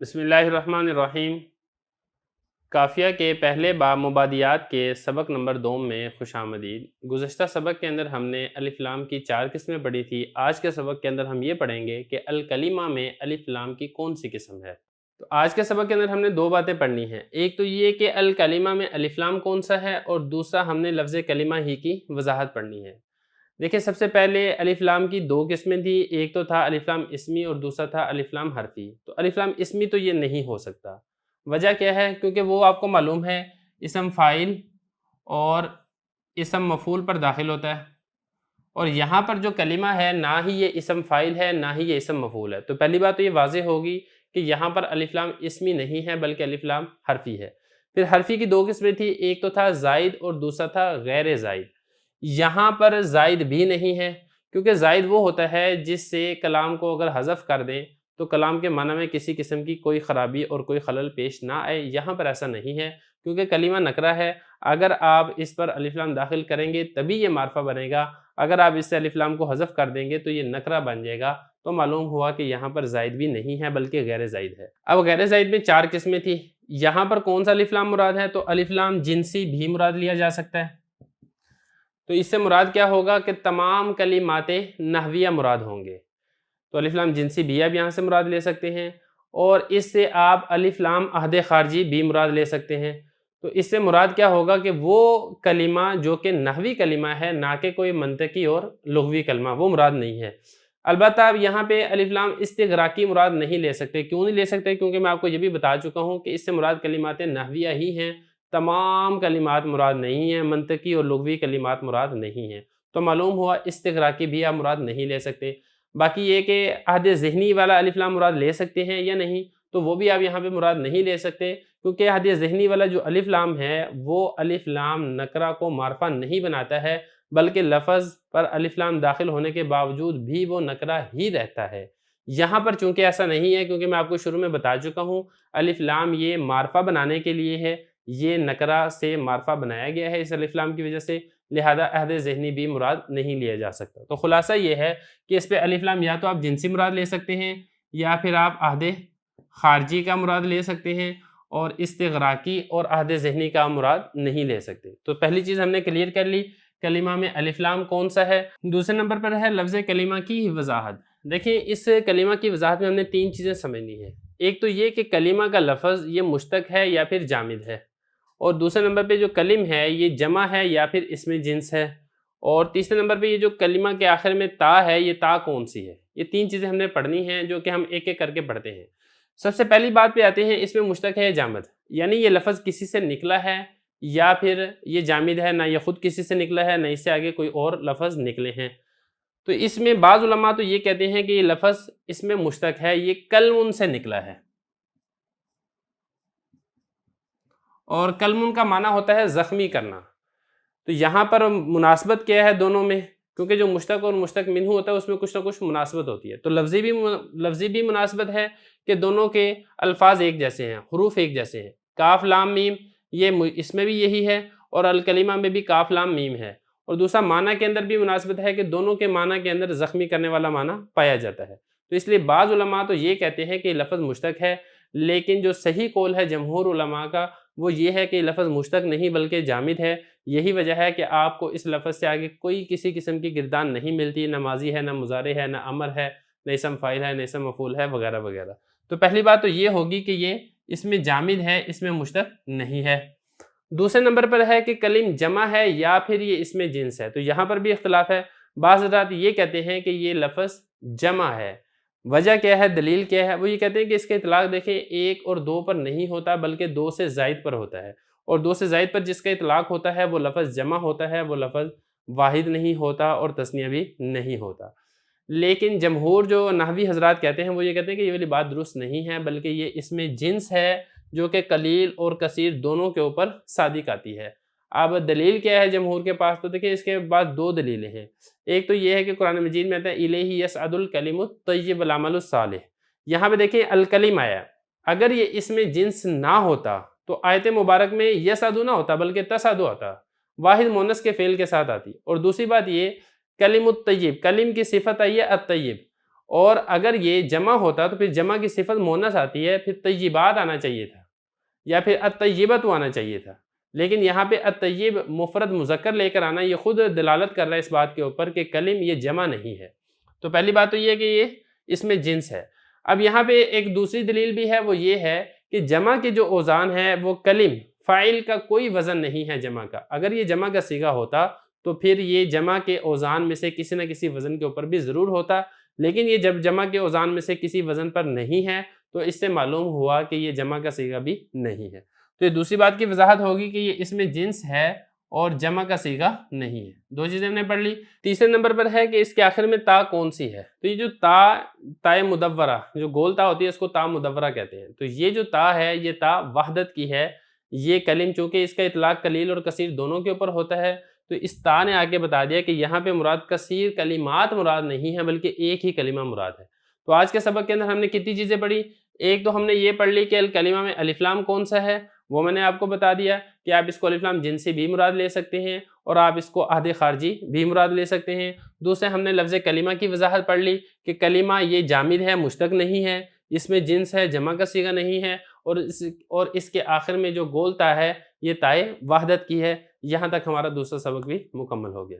بسم اللہ الرحمن الرحیم۔ کافیہ کے پہلے باب مبادیات کے سبق نمبر 2 میں خوش آمدید۔ گزشتہ سبق کے اندر ہم نے الف لام کی 4 قسمیں پڑھی تھی۔ آج کے سبق کے اندر ہم یہ پڑھیں گے کہ الکلمہ میں الف لام کی کون سی قسم ہے۔ تو آج کے سبق کے اندر ہم نے 2 باتیں پڑھنی ہیں، ایک تو یہ کہ الکلمہ میں الف لام کون سا ہے، اور دوسرا ہم نے لفظ کلمہ ہی کی وضاحت پڑھنی ہے۔ دیکھیں، سب سے پہلے الف لام کی 2 قسمیں تھی، ایک تو تھا الف لام اسمی اور دوسرا تھا الف لام حرفی۔ تو الف لام اسمی تو یہ نہیں ہو سکتا، وجہ کیا ہے؟ کیونکہ وہ آپ کو معلوم ہے اسم فاعل اور اسم مفعول پر داخل ہوتا ہے، اور یہاں پر جو کلمہ ہے نہ ہی یہ اسم فاعل ہے نہ ہی یہ اسم مفعول ہے۔ تو پہلی بات تو یہ واضح ہوگی کہ یہاں پر الف لام اسمی نہیں ہے بلکہ الف لام حرفی ہے۔ پھر حرفی کی 2 قسمیں تھی، ایک تو تھا زائد اور دوسرا تھا غیر زائد۔ یہاں پر زائد بھی نہیں ہے، کیونکہ زائد وہ ہوتا ہے جس سے کلام کو اگر حذف کر دیں تو کلام کے معنی میں کسی قسم کی کوئی خرابی اور کوئی خلل پیش نہ آئے۔ یہاں پر ایسا نہیں ہے، کیونکہ کلمہ نکرہ ہے، اگر آپ اس پر الف لام داخل کریں گے تبھی یہ معرفہ بنے گا، اگر آپ اس سے الف لام کو حذف کر دیں گے تو یہ نکرہ بن جائے گا۔ تو معلوم ہوا کہ یہاں پر زائد بھی نہیں ہے بلکہ غیر زائد ہے۔ اب غیر زائد میں 4 قسمیں تھی، یہاں پر کون سا الف لام مراد ہے؟ تو الف لام جنسی بھی مراد لیا جا سکتا ہے۔ تو اس سے مراد کیا ہوگا کہ تمام کلمات نحویہ مراد ہوں گے۔ تو الف لام جنسی بھی آپ یہاں سے مراد لے سکتے ہیں، اور اس سے آپ الف لام عہد خارجی بھی مراد لے سکتے ہیں۔ تو اس سے مراد کیا ہوگا کہ وہ کلمہ جو کہ نحوی کلمہ ہے، نہ کہ کوئی منطقی اور لغوی کلمہ، وہ مراد نہیں ہے۔ البتہ آپ یہاں پہ الف لام استغراقی مراد نہیں لے سکتے۔ کیوں نہیں لے سکتے؟ کیونکہ میں آپ کو یہ بھی بتا چکا ہوں کہ اس سے مراد کلمات نحویہ ہی ہیں، تمام کلمات مراد نہیں ہیں، منطقی اور لغوی کلمات مراد نہیں ہیں۔ تو معلوم ہوا استغراقی بھی آپ مراد نہیں لے سکتے۔ باقی یہ کہ عہد ذہنی والا الف لام مراد لے سکتے ہیں یا نہیں، تو وہ بھی آپ یہاں پہ مراد نہیں لے سکتے، کیونکہ عہد ذہنی والا جو الف لام ہے وہ الف لام نکرہ کو معرفہ نہیں بناتا ہے، بلکہ لفظ پر الف لام داخل ہونے کے باوجود بھی وہ نکرہ ہی رہتا ہے۔ یہاں پر چونکہ ایسا نہیں ہے، کیونکہ میں آپ کو شروع میں بتا چکا ہوں الف لام یہ معرفہ بنانے کے لیے ہے، یہ نکرہ سے معرفہ بنایا گیا ہے اس الف لام کی وجہ سے، لہذا عہد ذہنی بھی مراد نہیں لیا جا سکتا۔ تو خلاصہ یہ ہے کہ اس پہ الف لام یا تو آپ جنسی مراد لے سکتے ہیں، یا پھر آپ عہد خارجی کا مراد لے سکتے ہیں، اور استغراقی اور عہد ذہنی کا مراد نہیں لے سکتے۔ تو پہلی چیز ہم نے کلیئر کر لی، کلمہ میں الف لام کون سا ہے۔ دوسرے نمبر پر ہے لفظ کلمہ کی وضاحت۔ دیکھیں، اس کلمہ کی وضاحت میں ہم نے 3 چیزیں سمجھنی ہیں، ایک تو یہ کہ کلمہ کا لفظ یہ مشتق ہے یا پھر جامد ہے، اور دوسرے نمبر پہ جو کلم ہے یہ جمع ہے یا پھر اسم جنس ہے، اور تیسرے نمبر پہ یہ جو کلمہ کے آخر میں تا ہے یہ تا کون سی ہے۔ یہ 3 چیزیں ہم نے پڑھنی ہیں، جو کہ ہم ایک ایک کر کے پڑھتے ہیں۔ سب سے پہلی بات پہ آتے ہیں، اس میں مشتق ہے جامد، یعنی یہ لفظ کسی سے نکلا ہے یا پھر یہ جامد ہے، نہ یہ خود کسی سے نکلا ہے نہ اس سے آگے کوئی اور لفظ نکلے ہیں۔ تو اس میں بعض علماء تو یہ کہتے ہیں کہ یہ لفظ اس میں مشتق ہے، یہ کلم سے نکلا ہے، اور کلم کا معنی ہوتا ہے زخمی کرنا۔ تو یہاں پر مناسبت کیا ہے دونوں میں؟ کیونکہ جو مشتق اور مشتق منہ ہوتا ہے اس میں کچھ نہ کچھ مناسبت ہوتی ہے، تو لفظی بھی مناسبت ہے کہ دونوں کے الفاظ ایک جیسے ہیں، حروف ایک جیسے ہیں۔ کاف لام میم یہ اس میں بھی یہی ہے، اور الکلمہ میں بھی کاف لام میم ہے۔ اور دوسرا معنی کے اندر بھی مناسبت ہے کہ دونوں کے معنی کے اندر زخمی کرنے والا معنی پایا جاتا ہے۔ تو اس لیے بعض علماء تو یہ کہتے ہیں کہ یہ لفظ مشتق ہے، لیکن جو صحیح قول ہے جمہور علماء کا وہ یہ ہے کہ یہ لفظ مشتق نہیں بلکہ جامد ہے۔ یہی وجہ ہے کہ آپ کو اس لفظ سے آگے کوئی کسی قسم کی گردان نہیں ملتی، نہ ماضی ہے نہ مضارع ہے نہ امر ہے نہ اسم فاعل ہے نہ اسم مفعول ہے وغیرہ وغیرہ۔ تو پہلی بات تو یہ ہوگی کہ یہ اس میں جامد ہے، اس میں مشتق نہیں ہے۔ دوسرے نمبر پر ہے کہ کلم جمع ہے یا پھر یہ اس میں جنس ہے۔ تو یہاں پر بھی اختلاف ہے، بعض حضرات یہ کہتے ہیں کہ یہ لفظ جمع ہے۔ وجہ کیا ہے، دلیل کیا ہے؟ وہ یہ کہتے ہیں کہ اس کا اطلاق دیکھیں 1 اور 2 پر نہیں ہوتا بلکہ 2 سے زائد پر ہوتا ہے، اور 2 سے زائد پر جس کا اطلاق ہوتا ہے وہ لفظ جمع ہوتا ہے، وہ لفظ واحد نہیں ہوتا اور تثنیہ بھی نہیں ہوتا۔ لیکن جمہور جو نحوی حضرات کہتے ہیں وہ یہ کہتے ہیں کہ یہ والی بات درست نہیں ہے، بلکہ یہ اس میں جنس ہے جو کہ قلیل اور کثیر دونوں کے اوپر صادق آتی ہے۔ اب دلیل کیا ہے جمہور کے پاس؟ تو دیکھیں اس کے بعد 2 دلیلیں ہیں۔ ایک تو یہ ہے کہ قرآن مجید میں آتا ہے الیہ یصعد الکلم الطیب والعمل الصالح، یہاں پہ دیکھیں الکلم آیا، اگر یہ اس میں جنس نہ ہوتا تو آیت مبارک میں یصعد نہ ہوتا بلکہ تصعد ہوتا، واحد مؤنث کے فعل کے ساتھ آتی۔ اور دوسری بات یہ کلم الطیب، کلم کی صفت آئی ہے الطیب، اور اگر یہ جمع ہوتا تو پھر جمع کی صفت مونس آتی ہے، پھر طیبات آنا چاہیے تھا یا پھر الطیبۃ آنا چاہیے تھا، لیکن یہاں پہ الطیب مفرد مذکر لے کر آنا یہ خود دلالت کر رہا ہے اس بات کے اوپر کہ کلم یہ جمع نہیں ہے۔ تو پہلی بات تو یہ ہے کہ یہ اس میں جنس ہے۔ اب یہاں پہ ایک دوسری دلیل بھی ہے، وہ یہ ہے کہ جمع کے جو اوزان ہے وہ کلم فاعل کا کوئی وزن نہیں ہے جمع کا۔ اگر یہ جمع کا صیغہ ہوتا تو پھر یہ جمع کے اوزان میں سے کسی نہ کسی وزن کے اوپر بھی ضرور ہوتا، لیکن یہ جب جمع کے اوزان میں سے کسی وزن پر نہیں ہے تو اس سے معلوم ہوا کہ یہ جمع کا صیغہ بھی نہیں ہے۔ تو یہ دوسری بات کی وضاحت ہوگی کہ یہ اس میں جنس ہے اور جمع کا صیغہ نہیں ہے۔ دو چیزیں ہم نے پڑھ لی۔ تیسرے نمبر پر ہے کہ اس کے آخر میں تا کون سی ہے؟ تو یہ جو تا مدورہ، جو گول تا ہوتی ہے اس کو تا مدورہ کہتے ہیں۔ تو یہ جو تا ہے یہ تا وحدت کی ہے۔ یہ کلم چونکہ اس کا اطلاق قلیل اور کثیر دونوں کے اوپر ہوتا ہے، تو اس تا نے آگے بتا دیا کہ یہاں پہ مراد کثیر کلمات مراد نہیں ہے بلکہ ایک ہی کلمہ مراد ہے۔ تو آج کے سبق کے اندر ہم نے کتنی چیزیں پڑھی؟ ایک تو ہم نے یہ پڑھ لی کہ الکلمہ میں الف لام کون سا ہے، وہ میں نے آپ کو بتا دیا کہ آپ اس کو الف لام جنسی بھی مراد لے سکتے ہیں اور آپ اس کو عہد خارجی بھی مراد لے سکتے ہیں۔ دوسرے ہم نے لفظ کلمہ کی وضاحت پڑھ لی کہ کلمہ یہ جامد ہے، مشتق نہیں ہے، اس میں جنس ہے، جمع کا صیغہ نہیں ہے، اور اس کے آخر میں جو گول تا ہے یہ تائے وحدت کی ہے۔ یہاں تک ہمارا دوسرا سبق بھی مکمل ہو گیا۔